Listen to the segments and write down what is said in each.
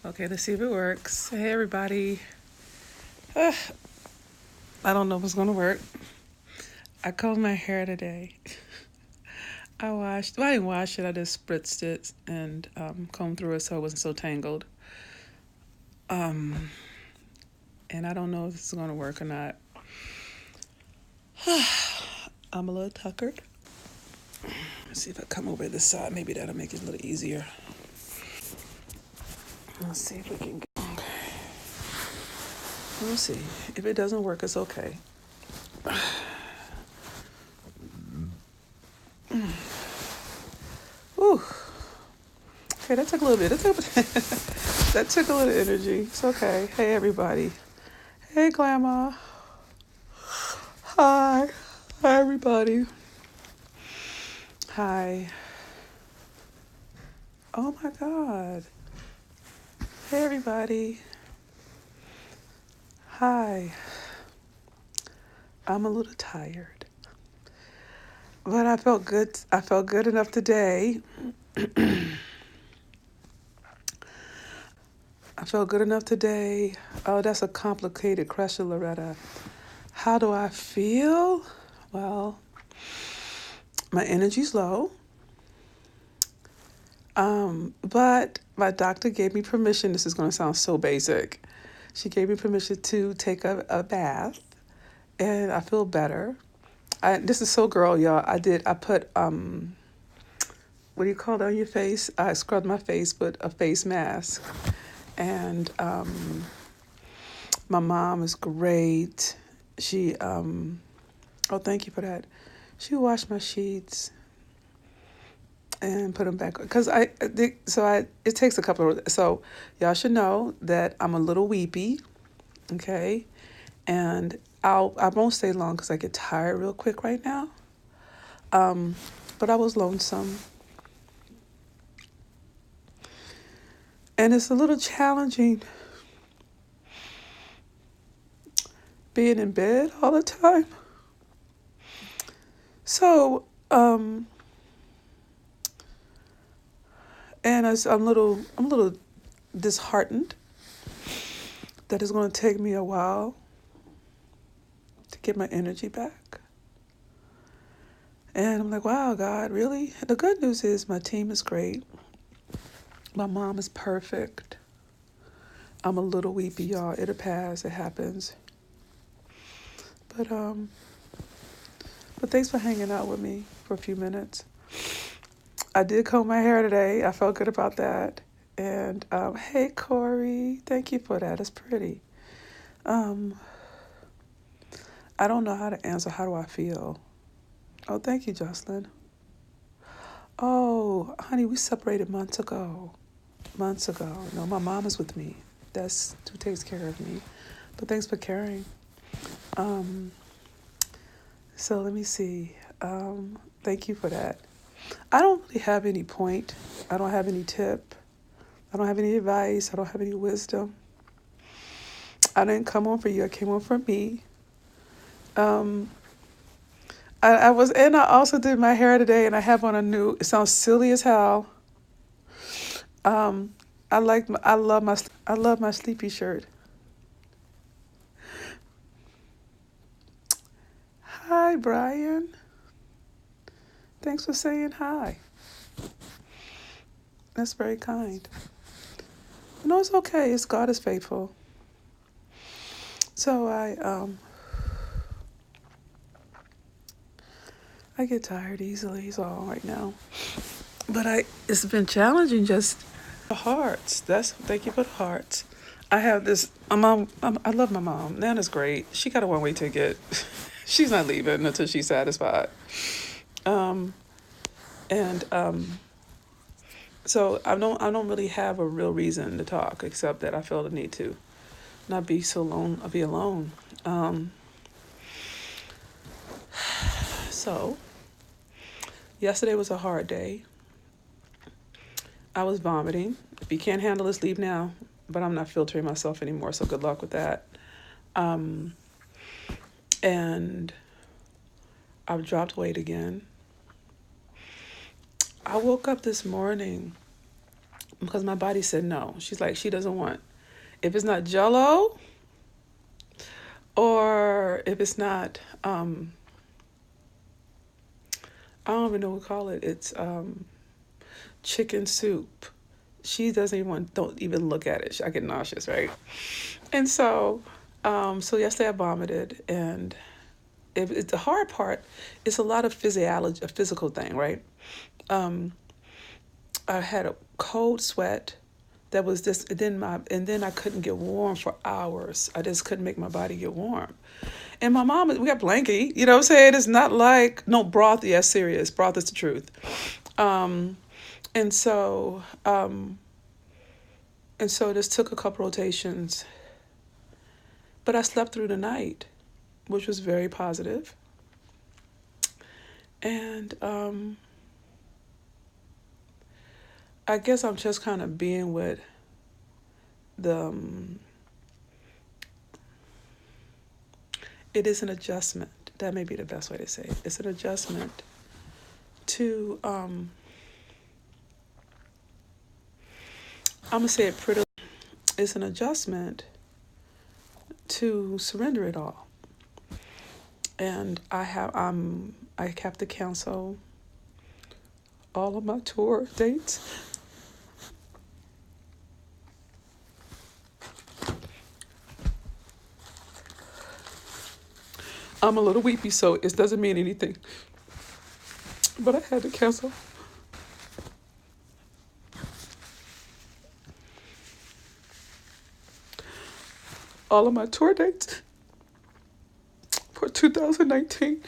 Okay, let's see if it works. Hey, everybody. I don't know if it's going to work. I combed my hair today. I didn't wash it. I just spritzed it and combed through it so it wasn't so tangled. Um, and I don't know if this is going to work or not. I'm a little tuckered. Let's see if I come over this side. Maybe that'll make it a little easier. Let's see if we can get... Okay. We'll see. If it doesn't work, it's okay. Ooh. Okay, that took a little bit. That took a little energy. It's okay. Hey, everybody. Hey, Grandma. Hi. Hi, everybody. Hi. Oh, my God. Hey, everybody. Hi. I'm a little tired. But I felt good. I felt good enough today. I felt good enough today. Oh, that's a complicated question, Loretta. How do I feel? Well, my energy's low. But my doctor gave me permission. This is going to sound so basic. She gave me permission to take a bath, and I feel better. This is so girl, y'all. I put, what do you call it on your face? I scrubbed my face with a face mask. And my mom is great. She, oh, thank you for that. She washed my sheets and put them back because it takes a couple of, so y'all should know that I'm a little weepy, okay, and I won't stay long because I get tired real quick right now. But I was lonesome, and it's a little challenging being in bed all the time. So and I'm a little disheartened that it's going to take me a while to get my energy back. And I'm like, wow, God, really? The good news is my team is great. My mom is perfect. I'm a little weepy, y'all. It'll pass. It happens. But thanks for hanging out with me for a few minutes. I did comb my hair today. I felt good about that. And hey, Corey, thank you for that. It's pretty. I don't know how to answer. How do I feel? Oh, thank you, Jocelyn. Oh, honey, we separated months ago. No, my mom is with me. That's who takes care of me. But thanks for caring. So let me see. Thank you for that. I don't really have any point. I don't have any tip. I don't have any advice. I don't have any wisdom. I didn't come on for you. I came on for me. I also did my hair today, and I have on a new. It sounds silly as hell. I love my sleepy shirt. Hi, Brian. Thanks for saying hi. That's very kind. No, it's okay. It's God is faithful. So I get tired easily, so right now. But it's been challenging just the hearts. Thank you for the hearts. I have this, I love my mom. Nana's great. She got a one-way ticket. She's not leaving until she's satisfied. So I don't really have a real reason to talk except that I feel the need to not be so alone. I'll be alone. So yesterday was a hard day. I was vomiting. If you can't handle this, leave now. But I'm not filtering myself anymore, so good luck with that. And I've dropped weight again. I woke up this morning because my body said no. She's like, she doesn't want, if it's not Jell-O, or if it's not, I don't even know what to call it. It's chicken soup. She doesn't even want, don't even look at it. I get nauseous, right? And so yesterday I vomited, and it's the hard part. It's a lot of physiology, a physical thing, right? I had a cold sweat that was just, and then I couldn't get warm for hours. I just couldn't make my body get warm. And my mom, we got blankie, you know what I'm saying? It's not like, no, broth, yes, serious. Broth is the truth. And so, this took a couple rotations, but I slept through the night, which was very positive. And I guess I'm just kind of being with the, it is an adjustment. That may be the best way to say it. It's an adjustment to, I'm going to say it pretty, it's an adjustment to surrender it all. And I have to cancel all of my tour dates. I'm a little weepy, so it doesn't mean anything. But I had to cancel all of my tour dates for 2019.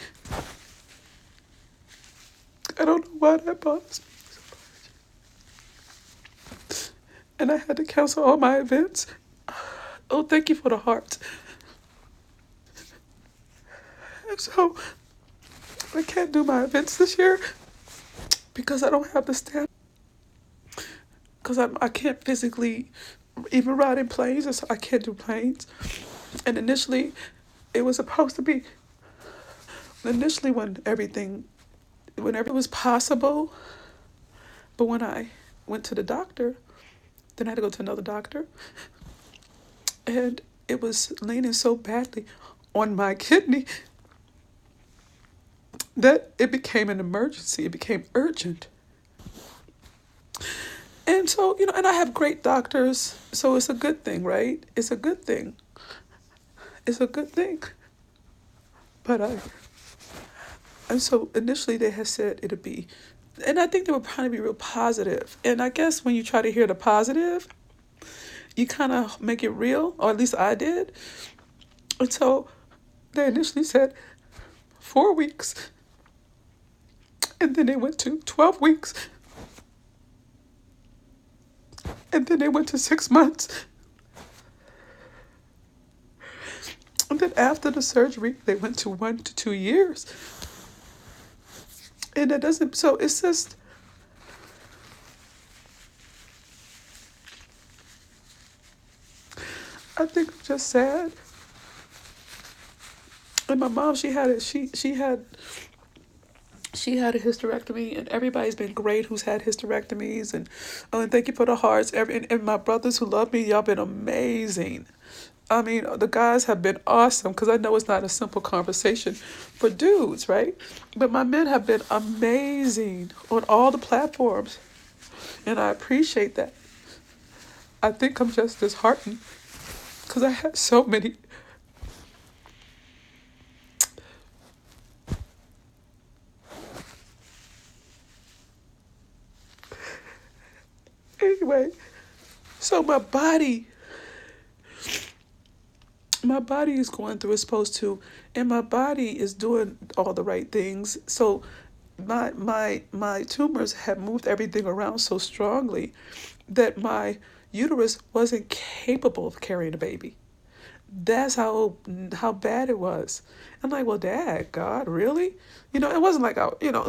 I don't know why that bothers me. And I had to cancel all my events. Oh, thank you for the heart. And so I can't do my events this year because I don't have the stamina. Because I can't physically even ride in planes, so I can't do planes. And initially, it was supposed to be, when everything was possible, but when I went to the doctor, then I had to go to another doctor, and it was leaning so badly on my kidney that it became an emergency. It became urgent. And so, and I have great doctors, so it's a good thing, right? It's a good thing. It's a good thing. But and so initially they had said it'd be, and I think they were trying to be real positive. And I guess when you try to hear the positive, you kind of make it real, or at least I did. And so they initially said 4 weeks, and then they went to 12 weeks. And then they went to 6 months. And then after the surgery, they went to 1 to 2 years. And it doesn't, so it's just, I think I'm just sad. And my mom, she had a hysterectomy, and everybody's been great who's had hysterectomies, and thank you for the hearts. And my brothers who love me, y'all been amazing. I mean, the guys have been awesome, because I know it's not a simple conversation for dudes, right? But my men have been amazing on all the platforms, and I appreciate that. I think I'm just disheartened because I had so many. Anyway, so my body is going through, it's supposed to, and my body is doing all the right things. So my tumors have moved everything around so strongly that my uterus wasn't capable of carrying a baby. That's how bad it was. I'm like, well, Dad, God, really? It wasn't like,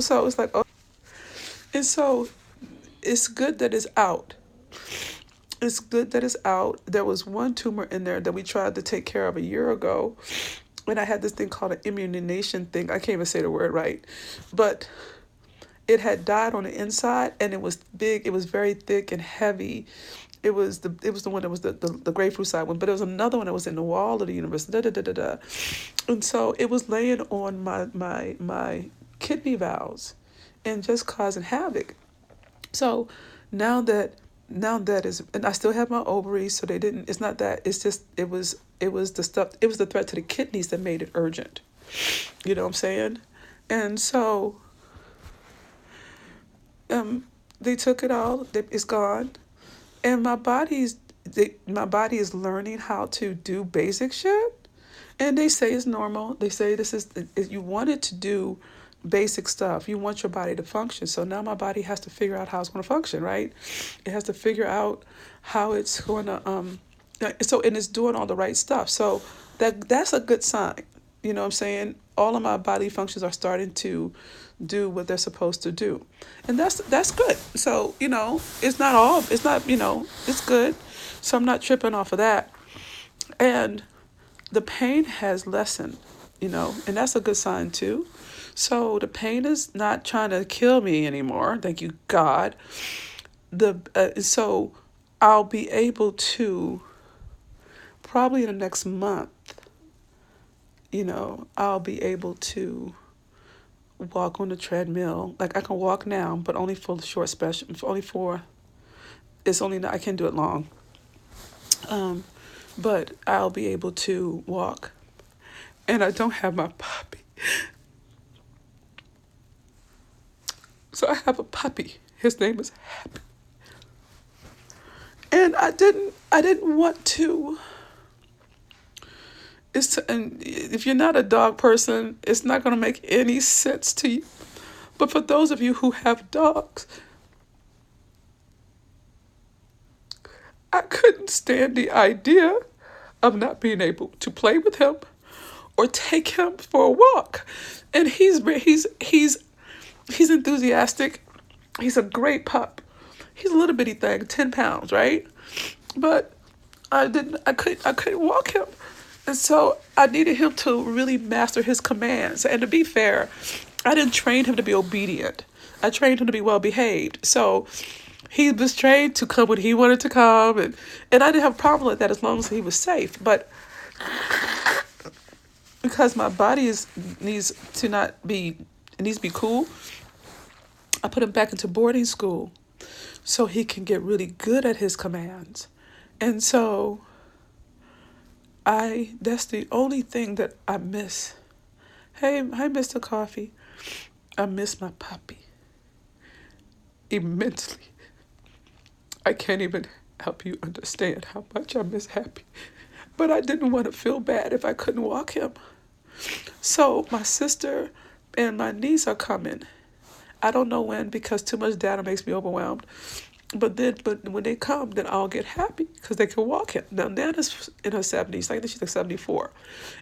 so it's like, oh. And so it's good that it's out. It's good that it's out. There was one tumor in there that we tried to take care of a year ago. And I had this thing called an immunization thing. I can't even say the word right. But it had died on the inside, and it was big. It was very thick and heavy. It was the one that was the grapefruit side one, but there was another one that was in the wall of the universe. Da, da, da, da, da. And so it was laying on my kidney valves and just causing havoc. So now that is, and I still have my ovaries, so they didn't. It's not that. It's just it was the stuff. It was the threat to the kidneys that made it urgent. You know what I'm saying? And so they took it all. It's gone, and my body is learning how to do basic shit, and they say it's normal. They say this is you wanted to do basic stuff. You want your body to function. So now my body has to figure out how it's going to function, right? It has to figure out how it's going to and it's doing all the right stuff. So that's a good sign. You know what I'm saying? All of my body functions are starting to do what they're supposed to do. And that's good. So, it's good. So I'm not tripping off of that. And the pain has lessened, and that's a good sign too. So the pain is not trying to kill me anymore. Thank you, God. So I'll be able to, probably in the next month, I'll be able to walk on the treadmill. Like I can walk now, but only for the short special. I can't do it long. But I'll be able to walk, and I don't have my puppy. So I have a puppy. His name is Happy. And I didn't want to. And if you're not a dog person, it's not going to make any sense to you. But for those of you who have dogs, I couldn't stand the idea of not being able to play with him or take him for a walk. And he's enthusiastic. He's a great pup. He's a little bitty thing, 10 pounds, right? But I couldn't walk him. And so I needed him to really master his commands. And to be fair, I didn't train him to be obedient. I trained him to be well behaved. So he was trained to come when he wanted to come. And I didn't have a problem with that as long as he was safe. But because my body needs to be cool, I put him back into boarding school so he can get really good at his commands. And so that's the only thing that I miss. Hey, Mr. Coffee. I miss my puppy immensely. I can't even help you understand how much I miss Happy. But I didn't want to feel bad if I couldn't walk him. So my sister and my niece are coming. I don't know when, because too much data makes me overwhelmed. But when they come, then I'll get Happy because they can walk him. Now Nana's in her 70s. I think she's like 74.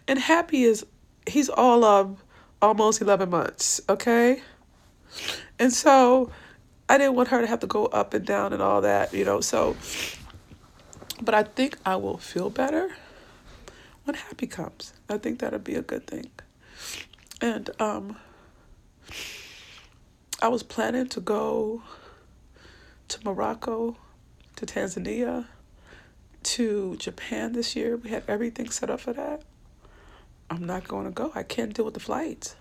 And Happy he's all of almost 11 months, okay? And so I didn't want her to have to go up and down and all that, so. But I think I will feel better when Happy comes. I think that'll be a good thing. And I was planning to go to Morocco, to Tanzania, to Japan this year. We had everything set up for that. I'm not going to go. I can't deal with the flights.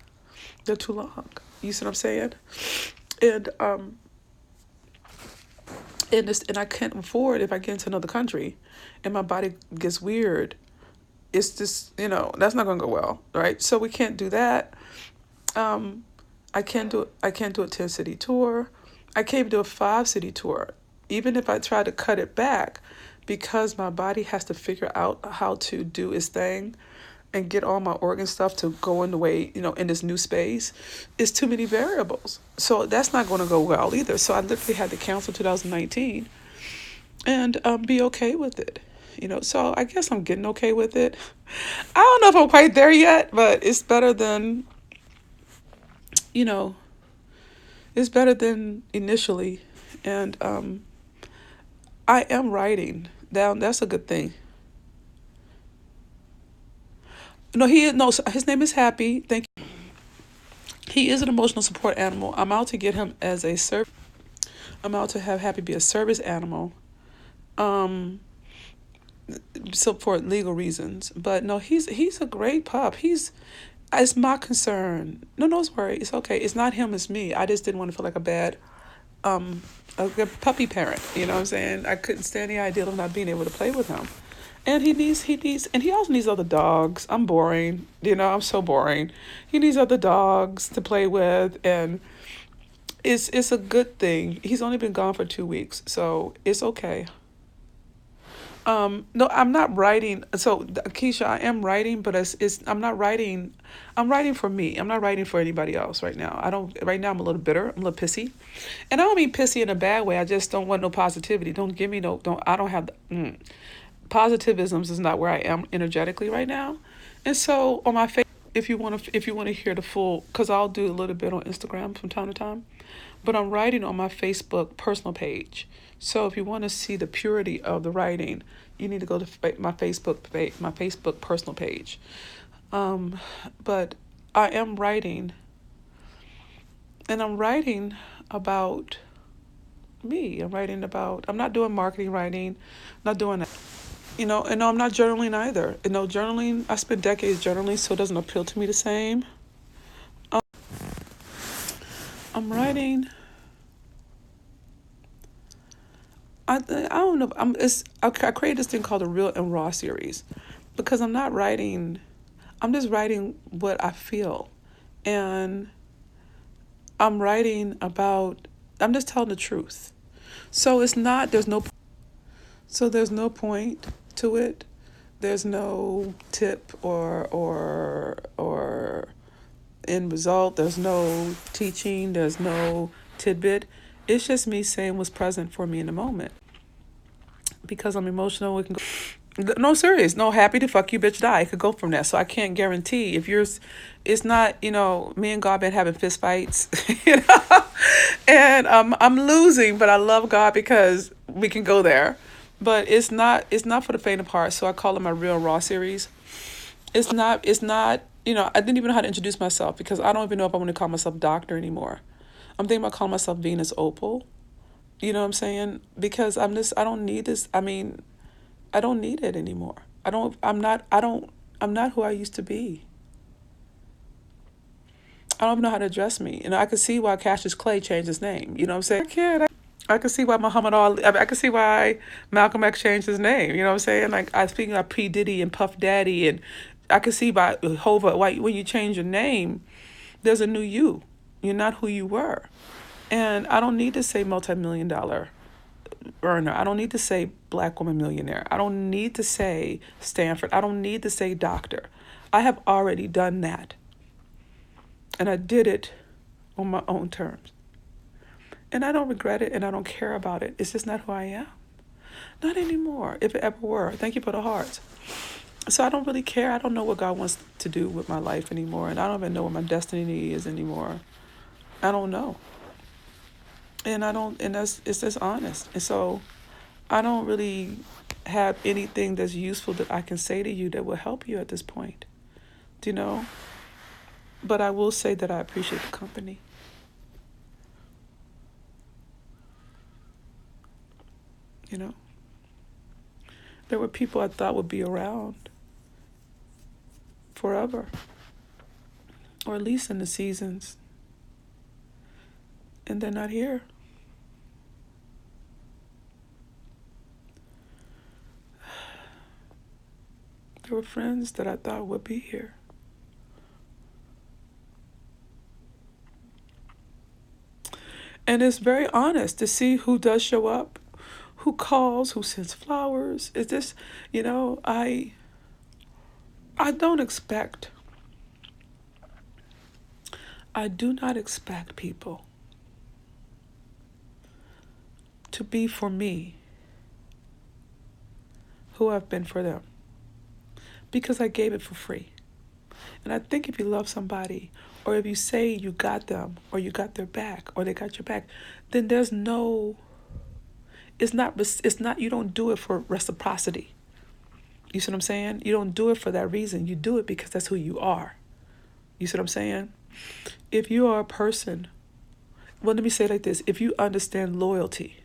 They're too long. You see what I'm saying? And I can't afford, if I get into another country and my body gets weird, it's just, that's not going to go well, right? So we can't do that. I can't do a 10-city tour. I can't do a 5-city tour, even if I try to cut it back, because my body has to figure out how to do its thing and get all my organ stuff to go in the way, in this new space. It's too many variables. So that's not going to go well either. So I literally had to cancel 2019 and be okay with it. So I guess I'm getting okay with it. I don't know if I'm quite there yet, but it's better than, it's better than initially. And I am writing down. That's a good thing. No, his name is Happy. Thank you. He is an emotional support animal. I'm out to get him as a service. I'm out to have Happy be a service animal. So for legal reasons. But no, he's a great pup. It's my concern. No, it's worry. It's okay. It's not him, it's me. I just didn't want to feel like a good puppy parent. You know what I'm saying? I couldn't stand the idea of not being able to play with him. And and he also needs other dogs. I'm boring. I'm so boring. He needs other dogs to play with, and it's a good thing. He's only been gone for 2 weeks, so it's okay. No, I'm not writing. So, Keisha, I am writing, but I'm not writing. I'm writing for me. I'm not writing for anybody else right now. Right now I'm a little bitter. I'm a little pissy. And I don't mean pissy in a bad way. I just don't want no positivity. Don't give me I don't have positivism is not where I am energetically right now. And so on my face, if you want to hear the full, because I'll do a little bit on Instagram from time to time, but I'm writing on my Facebook personal page. So if you want to see the purity of the writing, you need to go to my Facebook personal page. But I am writing, and I'm writing about me. I'm not doing marketing writing, not doing that. And no, I'm not journaling either. Journaling, I spent decades journaling, so it doesn't appeal to me the same. I'm writing. I don't know. I created this thing called the Real and Raw series, because I'm not writing. I'm just writing what I feel, and I'm writing about. I'm just telling the truth. So it's not. There's no point to it. There's no tip or end result. There's no teaching. There's no tidbit. It's just me saying what's present for me in the moment. Because I'm emotional, we can go. No, serious. No, happy to fuck you, bitch, die. It could go from there. So I can't guarantee it's not, me and God been having fist fights, and I'm losing, but I love God because we can go there. But it's not for the faint of heart. So I call it my Real Raw series. It's not, I didn't even know how to introduce myself, because I don't even know if I want to call myself doctor anymore. I'm thinking about calling myself Venus Opal. You know what I'm saying? Because I don't need this. I mean, I don't need it anymore. I'm not who I used to be. I don't even know how to address me. I could see why Cassius Clay changed his name. You know what I'm saying? I could see why Muhammad Ali, I could see why Malcolm X changed his name. You know what I'm saying? Like, I speaking of P. Diddy and Puff Daddy, and I could see by Hova, why when you change your name, there's a new you. You're not who you were. And I don't need to say multi-million-dollar earner. I don't need to say black woman millionaire. I don't need to say Stanford. I don't need to say doctor. I have already done that. And I did it on my own terms. And I don't regret it, and I don't care about it. It's just not who I am. Not anymore, if it ever were. Thank you for the hearts. So I don't really care. I don't know what God wants to do with my life anymore. And I don't even know what my destiny is anymore. I don't know. And it's just honest. And so I don't really have anything that's useful that I can say to you that will help you at this point. Do you know? But I will say that I appreciate the company. There were people I thought would be around forever, or at least in the seasons, and they're not here. There were friends that I thought would be here. And it's very honest to see who does show up, who calls, who sends flowers. Is this, I don't expect, I do not expect people to be for me who I've been for them, because I gave it for free. And I think if you love somebody, or if you say you got them, or you got their back, or they got your back, then there's no, it's not, you don't do it for reciprocity. You see what I'm saying? You don't do it for that reason. You do it because that's who you are. You see what I'm saying? If you are a person, well, let me say it like this: if you understand loyalty,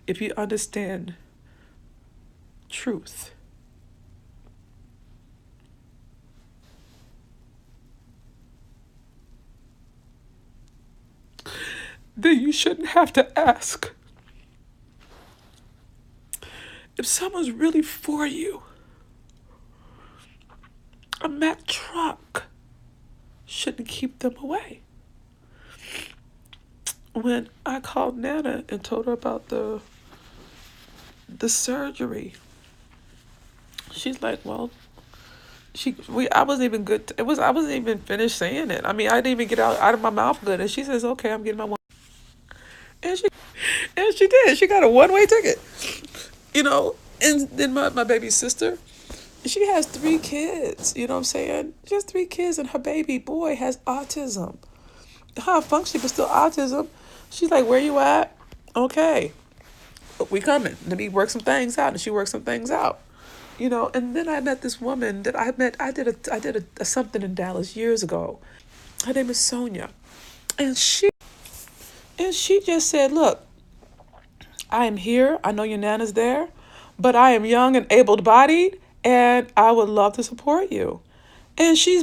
if you understand truth, then you shouldn't have to ask if someone's really for you. A Mack truck shouldn't keep them away. When I called Nana and told her about the surgery, she's like, "Well, I wasn't even good. I wasn't even finished saying it. I mean, I didn't even get out of my mouth good." And she says, "Okay, I'm getting my one." And she did. She got a one-way ticket. You know, and then my baby sister, she has 3 kids. You know what I'm saying? She has 3 kids, and her baby boy has autism. High function, but still autism. She's like, "Where you at?" "Okay, we coming. Let me work some things out." And she worked some things out. You know, and then I met this woman that I met. I did a something in Dallas years ago. Her name is Sonia, and she just said, "Look, I am here. I know your Nana's there, but I am young and able-bodied, and I would love to support you." And she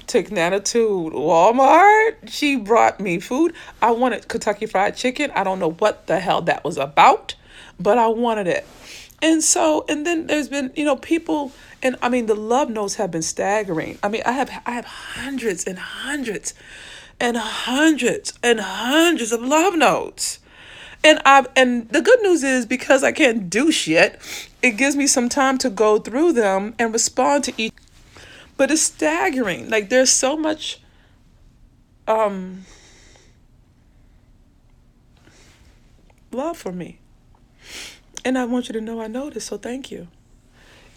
took Nana to Walmart. She brought me food. I wanted Kentucky Fried Chicken. I don't know what the hell that was about, but I wanted it. And then there's been, people, and I mean, the love notes have been staggering. I mean, I have hundreds and hundreds and hundreds and hundreds of love notes. And the good news is, because I can't do shit, it gives me some time to go through them and respond to each. But it's staggering. Like, there's so much love for me. And I want you to know I noticed, so thank you.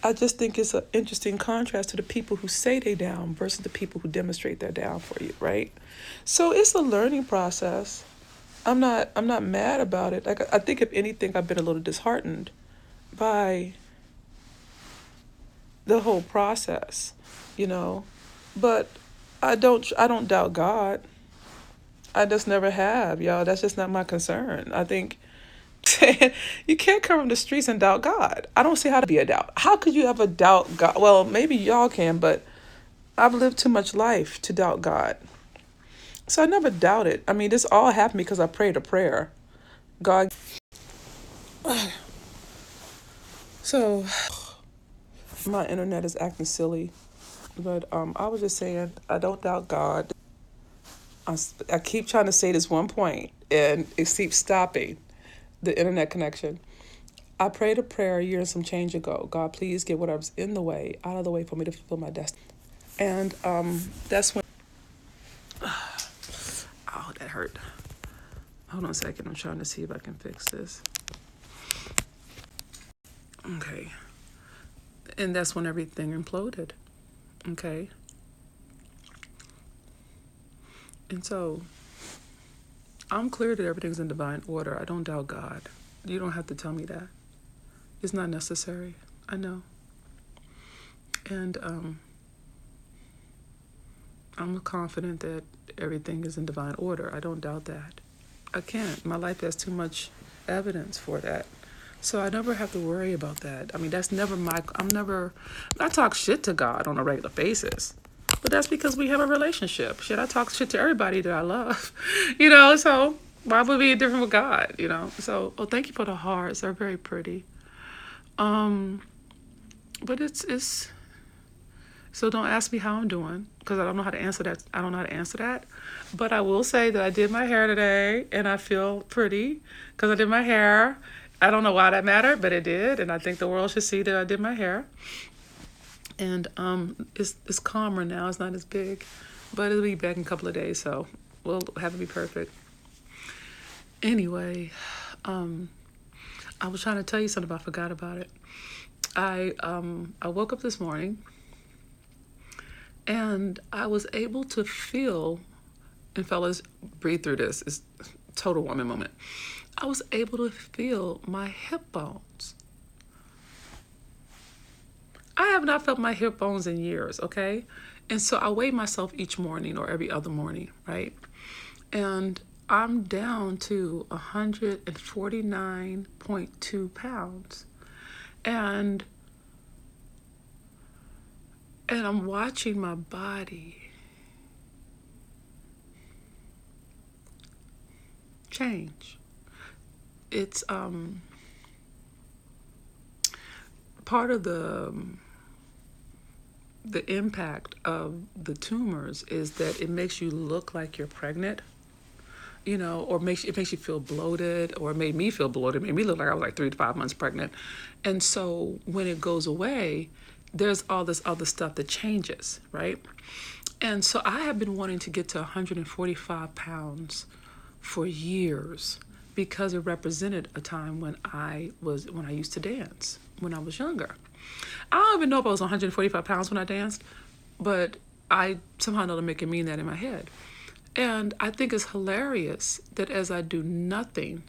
I just think it's an interesting contrast to the people who say they down versus the people who demonstrate they're down for you, right? So it's a learning process. I'm not mad about it. Like, I think if anything, I've been a little disheartened by the whole process, But I don't doubt God. I just never have, y'all. That's just not my concern. I think you can't come from the streets and doubt God. I don't see how to be a doubt. How could you ever doubt God? Well, maybe y'all can, but I've lived too much life to doubt God. So I never doubted. I mean, this all happened because I prayed a prayer. God. So my internet is acting silly, but I was just saying, I don't doubt God. I keep trying to say this one point, and it keeps stopping, the internet connection. I prayed a prayer a year and some change ago. God, please get whatever's in the way out of the way for me to fulfill my destiny. And that's when. Oh, that hurt. Hold on a second. I'm trying to see if I can fix this. Okay. And that's when everything imploded. Okay. And so I'm clear that everything's in divine order. I don't doubt God. You don't have to tell me that. It's not necessary. I know. And I'm confident that everything is in divine order. I don't doubt that. I can't. My life has too much evidence for that. So I never have to worry about that. I mean, that's never I talk shit to God on a regular basis. But that's because we have a relationship. Shit, I talk shit to everybody that I love. So why would it be different with God, So, thank you for the hearts. They're very pretty. But it's so don't ask me how I'm doing, because I don't know how to answer that. But I will say that I did my hair today, and I feel pretty because I did my hair. I don't know why that mattered, but it did, and I think the world should see that I did my hair. And it's calmer now. It's not as big, but it'll be back in a couple of days, so we'll have it be perfect. Anyway, I was trying to tell you something, but I forgot about it. I woke up this morning, and I was able to feel, and fellas, breathe through this. It's a total woman moment. I was able to feel my hip bones. I have not felt my hip bones in years, okay? And so I weigh myself each morning or every other morning, right? And I'm down to 149.2 pounds. And I'm watching my body change. It's part of the impact of the tumors is that it makes you look like you're pregnant, or it makes you feel bloated, or it made me feel bloated. It made me look like I was like 3 to 5 months pregnant. And so when it goes away, there's all this other stuff that changes, right? And so I have been wanting to get to 145 pounds for years because it represented a time when I used to dance when I was younger. I don't even know if I was 145 pounds when I danced, but I somehow know to make it mean that in my head. And I think it's hilarious that as I do nothing,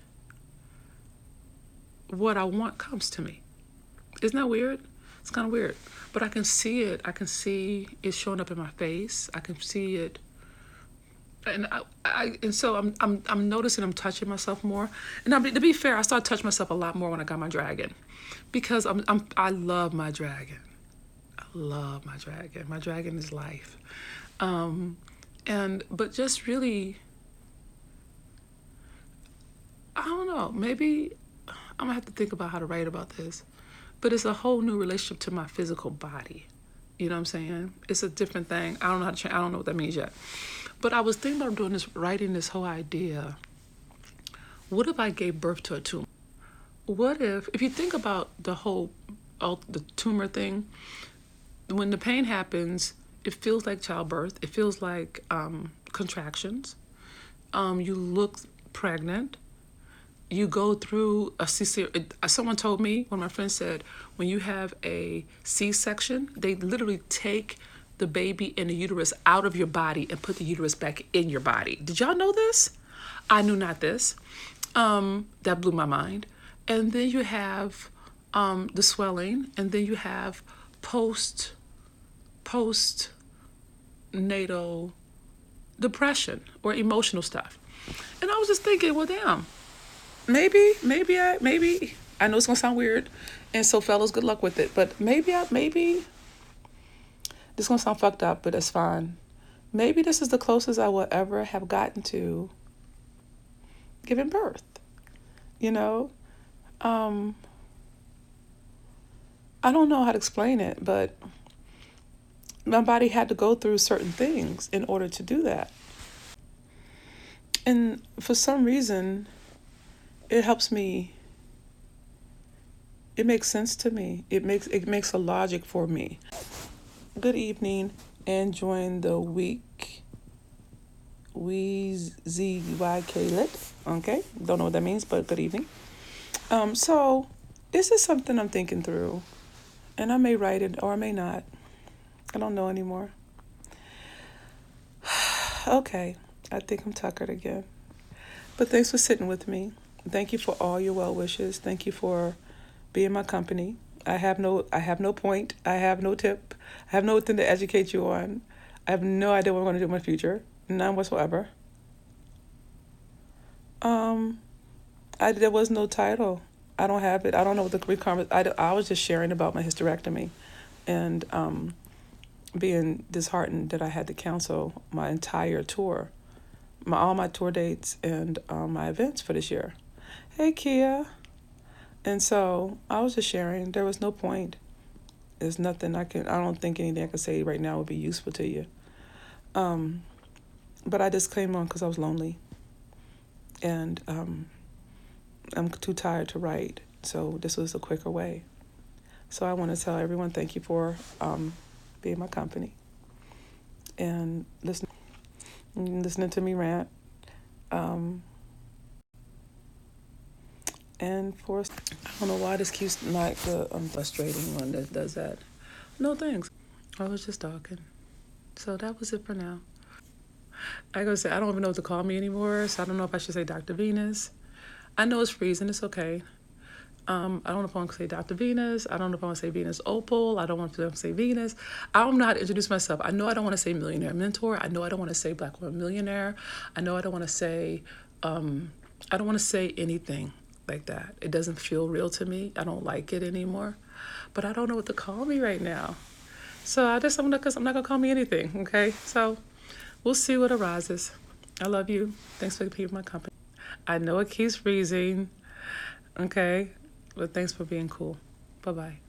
what I want comes to me. Isn't that weird? It's kind of weird. But I can see it. I can see it showing up in my face. I can see it. And so I'm noticing I'm touching myself more. And to be fair, I started touching myself a lot more when I got my dragon, because I love my dragon. I love my dragon. My dragon is life. But just really, I don't know, maybe I'm gonna have to think about how to write about this, but it's a whole new relationship to my physical body. You know what I'm saying? It's a different thing. I don't know how to change. I don't know what that means yet. But I was thinking about writing this whole idea. What if I gave birth to a tumor? What if you think about the tumor thing, when the pain happens, it feels like childbirth. It feels like contractions. You look pregnant. You go through a C-section. Someone told me, one of my friends said, when you have a C-section, they literally take the baby in the uterus out of your body and put the uterus back in your body. Did y'all know this? I knew not this. That blew my mind. And then you have the swelling, and then you have postnatal depression or emotional stuff. And I was just thinking, well, damn, maybe I know it's gonna sound weird, and so fellas, good luck with it. But maybe this is gonna sound fucked up, but it's fine. Maybe this is the closest I will ever have gotten to giving birth. I don't know how to explain it, but my body had to go through certain things in order to do that. And for some reason, it helps me. It makes sense to me. It makes a logic for me. Good evening, and join the week. WZYK lit. Okay, don't know what that means, but good evening. So this is something I'm thinking through, and I may write it or I may not. I don't know anymore. Okay, I think I'm tuckered again. But thanks for sitting with me. Thank you for all your well wishes. Thank you for being my company. I have no point. I have no tip. I have nothing to educate you on. I have no idea what I'm going to do in my future. None whatsoever. There was no title. I don't have it. I don't know what the requirements. I was just sharing about my hysterectomy, and being disheartened that I had to cancel my entire tour, all my tour dates and my events for this year. Hey, Kia. And so I was just sharing. There was no point. There's nothing I don't think anything I can say right now would be useful to you. But I just came on because I was lonely. And I'm too tired to write. So this was a quicker way. So I want to tell everyone thank you for being my company. And listening to me rant. And for, I don't know why this keeps like the frustrating one that does that. No thanks. I was just talking. So that was it for now. I gotta say, I don't even know what to call me anymore, so I don't know if I should say Dr. Venus. I know it's freezing, it's okay. I don't know if I want to say Dr. Venus. I don't know if I want to say Venus Opal. I don't want to say Venus. I don't know how to introduce myself. I know I don't want to say millionaire mentor. I know I don't want to say Black woman millionaire. I know I don't want to say, I don't want to say anything like that. It doesn't feel real to me. I don't like it anymore. But I don't know what to call me right now. So I'm not gonna call me anything. Okay. So we'll see what arises. I love you. Thanks for keeping my company. I know it keeps freezing. Okay. But thanks for being cool. Bye-bye.